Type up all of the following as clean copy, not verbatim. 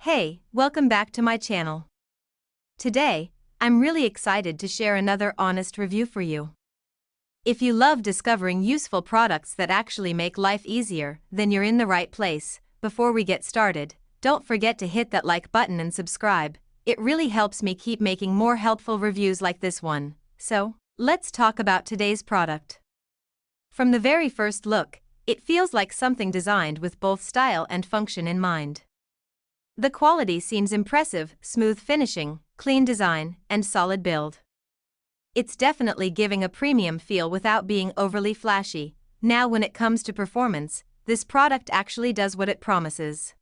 Hey, welcome back to my channel. Today, I'm really excited to share another honest review for you. If you love discovering useful products that actually make life easier, then you're in the right place. Before we get started, don't forget to hit that like button and subscribe. It really helps me keep making more helpful reviews like this one. So, let's talk about today's product. From the very first look, it feels like something designed with both style and function in mind. The quality seems impressive: smooth finishing, clean design, and solid build. It's definitely giving a premium feel without being overly flashy. Now, when it comes to performance, this product actually does what it promises.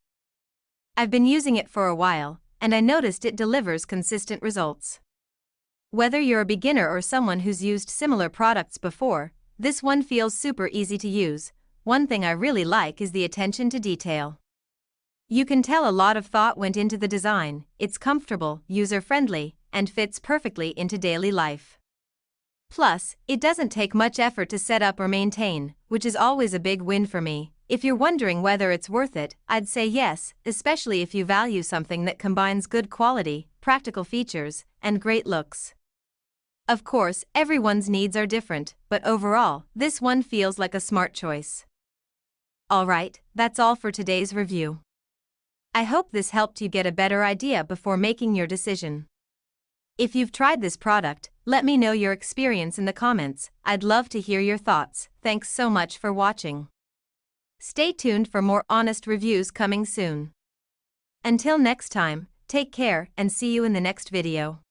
I've been using it for a while, and I noticed it delivers consistent results. Whether you're a beginner or someone who's used similar products before, this one feels super easy to use. One thing I really like is the attention to detail. You can tell a lot of thought went into the design. It's comfortable, user-friendly, and fits perfectly into daily life. Plus, it doesn't take much effort to set up or maintain, which is always a big win for me. If you're wondering whether it's worth it, I'd say yes, especially if you value something that combines good quality, practical features, and great looks. Of course, everyone's needs are different, but overall, this one feels like a smart choice. Alright, that's all for today's review. I hope this helped you get a better idea before making your decision. If you've tried this product, let me know your experience in the comments. I'd love to hear your thoughts. Thanks so much for watching. Stay tuned for more honest reviews coming soon. Until next time, take care and see you in the next video.